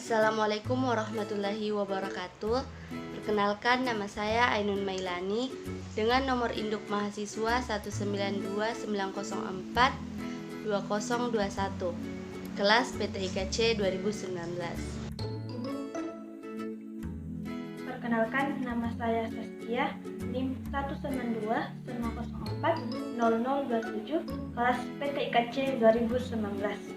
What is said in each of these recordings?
Assalamualaikum warahmatullahi wabarakatuh. Perkenalkan, nama saya Ainun Mailani dengan nomor induk mahasiswa 19290422021, kelas PTIKC 2019. Perkenalkan, nama saya Saskia, NIM 192904027, kelas PTIKC 2019.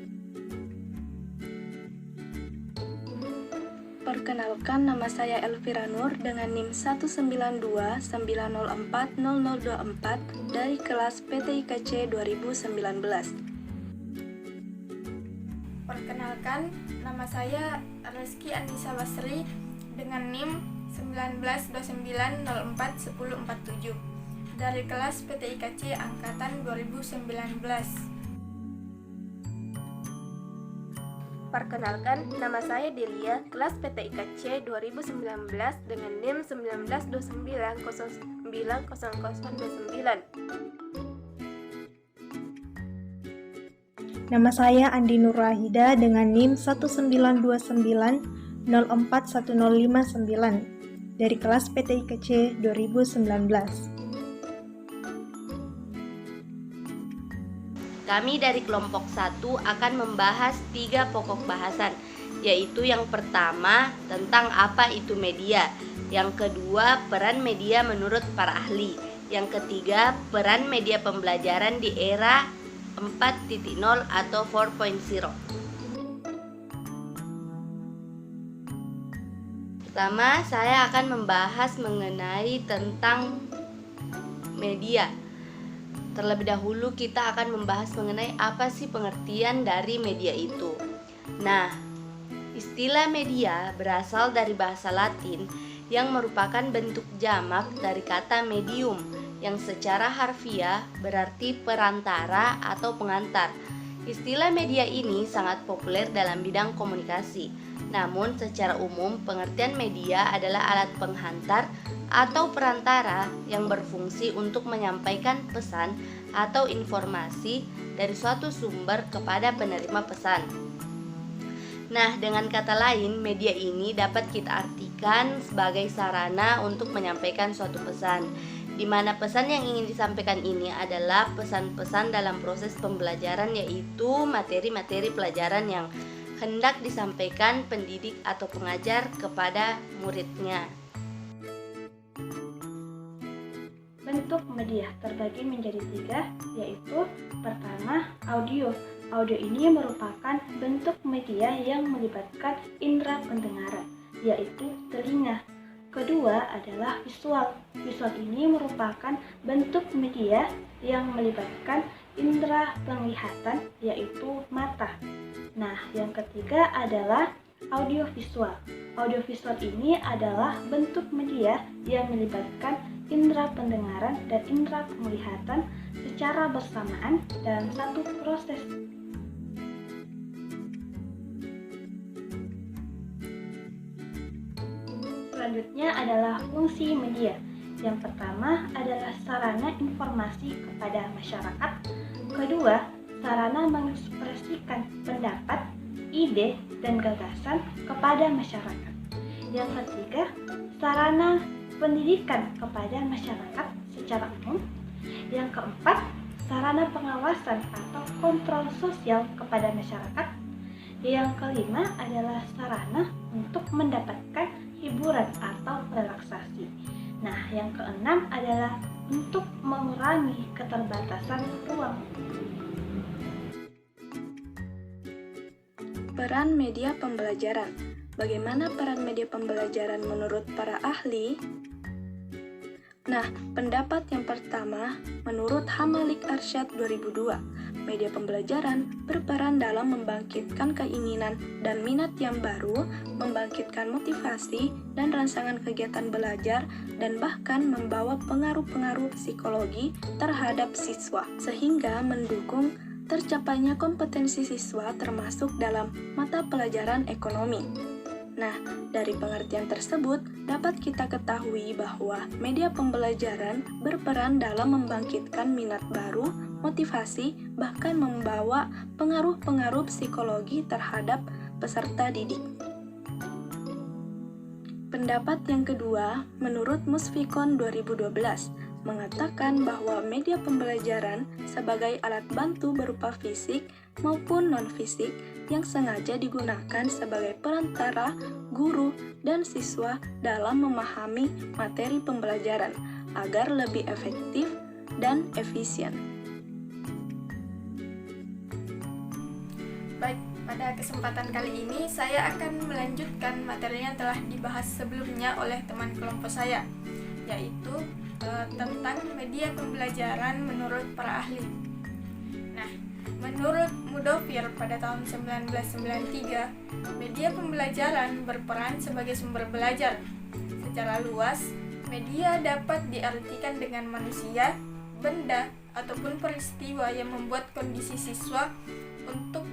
Perkenalkan, nama saya Elvira Nur dengan NIM 192904024 dari kelas PTIKC 2019. Perkenalkan, nama saya Reski Anissa Basri dengan NIM 1929041047 dari kelas PTIKC angkatan 2019. Perkenalkan, nama saya Delia, kelas PTIKC 2019 dengan NIM 1929000029. Nama saya Andi Nurrahida dengan NIM 19290410559 dari kelas PTIKC 2019. Kami dari kelompok 1 akan membahas 3 pokok bahasan, yaitu yang pertama tentang apa itu media, yang kedua peran media menurut para ahli, yang ketiga peran media pembelajaran di era 4.0 atau 4.0. Pertama, saya akan membahas mengenai tentang media. Terlebih dahulu kita akan membahas mengenai apa sih pengertian dari media itu. Nah, istilah media berasal dari bahasa Latin yang merupakan bentuk jamak dari kata medium yang secara harfiah berarti perantara atau pengantar. Istilah media ini sangat populer dalam bidang komunikasi. Namun secara umum pengertian media adalah alat penghantar atau perantara yang berfungsi untuk menyampaikan pesan atau informasi dari suatu sumber kepada penerima pesan. Nah, dengan kata lain, media ini dapat kita artikan sebagai sarana untuk menyampaikan suatu pesan, di mana pesan yang ingin disampaikan ini adalah pesan-pesan dalam proses pembelajaran, yaitu materi-materi pelajaran yang hendak disampaikan pendidik atau pengajar kepada muridnya. Bentuk media terbagi menjadi 3, yaitu pertama, audio. Audio ini merupakan bentuk media yang melibatkan indera pendengaran, yaitu telinga. Kedua adalah visual. Visual ini merupakan bentuk media yang melibatkan indera penglihatan, yaitu mata. Nah, yang ketiga adalah audiovisual. Audiovisual ini adalah bentuk media yang melibatkan indera pendengaran dan indera penglihatan secara bersamaan dalam satu proses. Selanjutnya adalah fungsi media. Yang pertama adalah sarana informasi kepada masyarakat. Kedua, sarana mengekspresikan pendapat, ide, dan gagasan kepada masyarakat. Yang ketiga, sarana pendidikan kepada masyarakat secara umum. Yang keempat, sarana pengawasan atau kontrol sosial kepada masyarakat. Yang kelima adalah sarana untuk mendapatkan hiburan atau relaksasi. Nah, yang keenam adalah untuk mengurangi keterbatasan ruang. Peran media pembelajaran. Bagaimana peran media pembelajaran menurut para ahli? Nah, pendapat yang pertama, menurut Hamalik Arsyad 2002, media pembelajaran berperan dalam membangkitkan keinginan dan minat yang baru, membangkitkan motivasi dan rangsangan kegiatan belajar, dan bahkan membawa pengaruh-pengaruh psikologi terhadap siswa, sehingga mendukung tercapainya kompetensi siswa termasuk dalam mata pelajaran ekonomi. Nah, dari pengertian tersebut dapat kita ketahui bahwa media pembelajaran berperan dalam membangkitkan minat baru, motivasi, bahkan membawa pengaruh-pengaruh psikologi terhadap peserta didik. Pendapat yang kedua, menurut Musfikon 2012, mengatakan bahwa media pembelajaran sebagai alat bantu berupa fisik maupun non-fisik yang sengaja digunakan sebagai perantara guru dan siswa dalam memahami materi pembelajaran agar lebih efektif dan efisien. Baik, pada kesempatan kali ini saya akan melanjutkan materi yang telah dibahas sebelumnya oleh teman kelompok saya, yaitu tentang media pembelajaran menurut para ahli. Nah, menurut Mudofir pada tahun 1993, media pembelajaran berperan sebagai sumber belajar. Secara luas, media dapat diartikan dengan manusia, benda, ataupun peristiwa yang membuat kondisi siswa untuk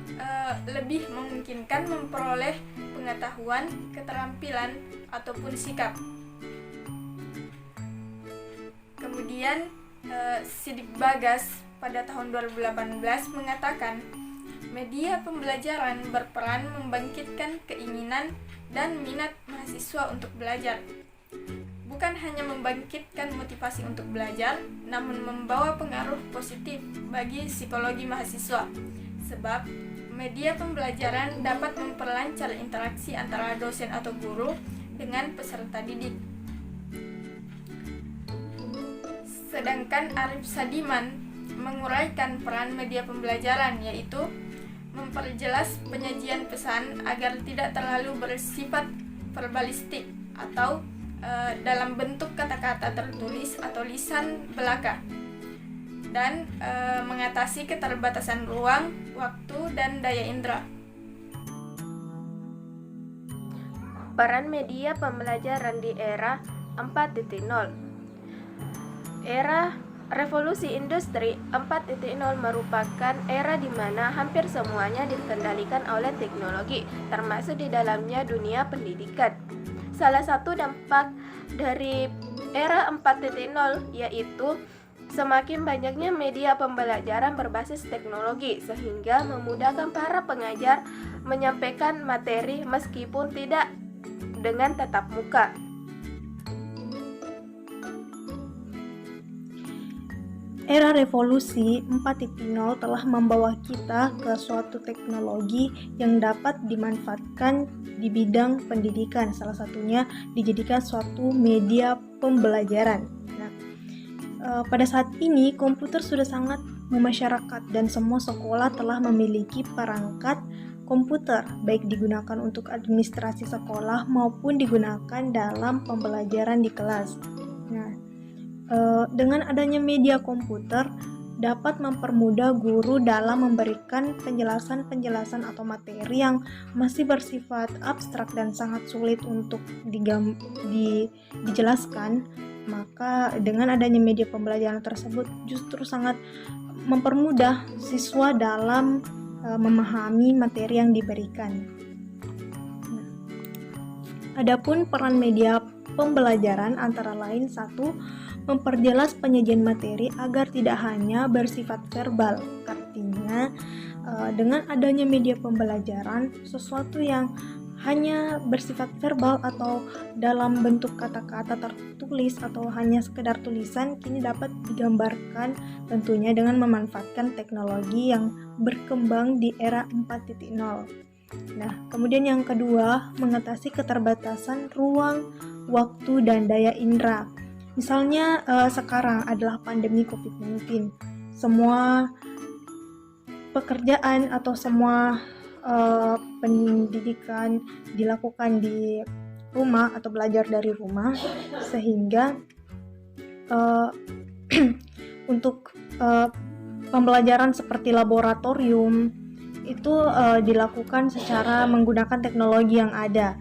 lebih memungkinkan memperoleh pengetahuan, keterampilan, ataupun sikap. Kemudian Sidik Bagas pada tahun 2018 mengatakan media pembelajaran berperan membangkitkan keinginan dan minat mahasiswa untuk belajar. Bukan hanya membangkitkan motivasi untuk belajar, namun membawa pengaruh positif bagi psikologi mahasiswa. Sebab media pembelajaran dapat memperlancar interaksi antara dosen atau guru dengan peserta didik. Sedangkan Arif Sadiman menguraikan peran media pembelajaran, yaitu memperjelas penyajian pesan agar tidak terlalu bersifat verbalistik atau dalam bentuk kata-kata tertulis atau lisan belaka, dan mengatasi keterbatasan ruang, waktu, dan daya indera. Peran media pembelajaran di era 4.0. Era revolusi industri 4.0 merupakan era di mana hampir semuanya dikendalikan oleh teknologi, termasuk di dalamnya dunia pendidikan. Salah satu dampak dari era 4.0 yaitu semakin banyaknya media pembelajaran berbasis teknologi, sehingga memudahkan para pengajar menyampaikan materi meskipun tidak dengan tatap muka. Era revolusi 4.0 telah membawa kita ke suatu teknologi yang dapat dimanfaatkan di bidang pendidikan, salah satunya dijadikan suatu media pembelajaran. Nah, pada saat ini komputer sudah sangat memasyarakat dan semua sekolah telah memiliki perangkat komputer, baik digunakan untuk administrasi sekolah maupun digunakan dalam pembelajaran di kelas. Nah, dengan adanya media komputer dapat mempermudah guru dalam memberikan penjelasan-penjelasan atau materi yang masih bersifat abstrak dan sangat sulit untuk dijelaskan. Maka dengan adanya media pembelajaran tersebut justru sangat mempermudah siswa dalam memahami materi yang diberikan. Adapun peran media pembelajaran antara lain: 1. Memperjelas penyajian materi agar tidak hanya bersifat verbal. Artinya, dengan adanya media pembelajaran, sesuatu yang hanya bersifat verbal atau dalam bentuk kata-kata tertulis atau hanya sekedar tulisan kini dapat digambarkan, tentunya dengan memanfaatkan teknologi yang berkembang di era 4.0. Nah, kemudian yang kedua, mengatasi keterbatasan ruang, waktu, dan daya indera. Misalnya sekarang adalah pandemi COVID-19. Semua pekerjaan atau semua pendidikan dilakukan di rumah atau belajar dari rumah, sehingga untuk pembelajaran seperti laboratorium itu dilakukan secara menggunakan teknologi yang ada.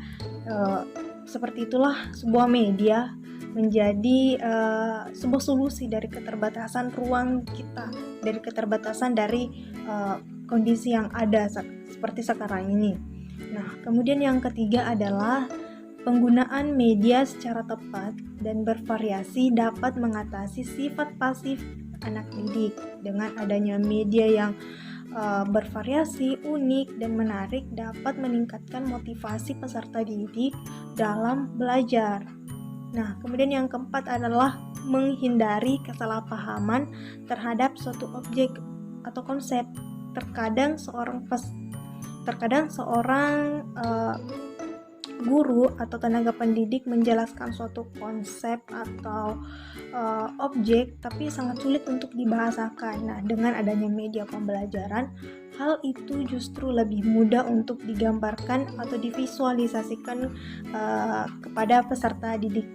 Seperti itulah sebuah media menjadi sebuah solusi dari keterbatasan ruang kita, dari keterbatasan dari kondisi yang ada seperti sekarang ini. Nah, kemudian yang ketiga adalah penggunaan media secara tepat dan bervariasi dapat mengatasi sifat pasif anak didik. Dengan adanya media yang bervariasi, unik, dan menarik dapat meningkatkan motivasi peserta didik dalam belajar. Nah, kemudian yang keempat adalah menghindari kesalahpahaman terhadap suatu objek atau konsep. Terkadang seorang guru atau tenaga pendidik menjelaskan suatu konsep atau objek tapi sangat sulit untuk dibahasakan. Nah, dengan adanya media pembelajaran, hal itu justru lebih mudah untuk digambarkan atau divisualisasikan kepada peserta didik.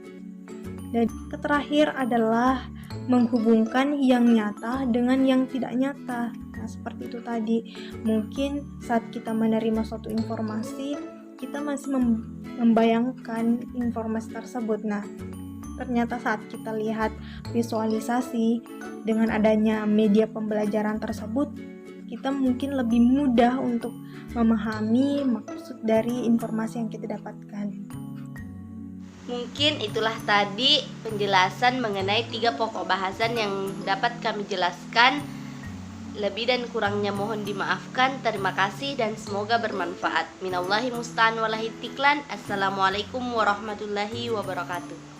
Dan terakhir adalah menghubungkan yang nyata dengan yang tidak nyata. Nah, seperti itu tadi. Mungkin saat kita menerima suatu informasi, kita masih membayangkan informasi tersebut. Nah, ternyata saat kita lihat visualisasi dengan adanya media pembelajaran tersebut, kita mungkin lebih mudah untuk memahami maksud dari informasi yang kita dapatkan. Mungkin itulah tadi penjelasan mengenai 3 pokok bahasan yang dapat kami jelaskan. Lebih dan kurangnya mohon dimaafkan. Terima kasih dan semoga bermanfaat. Minallahi musta'an walahi tiklan. Assalamualaikum warahmatullahi wabarakatuh.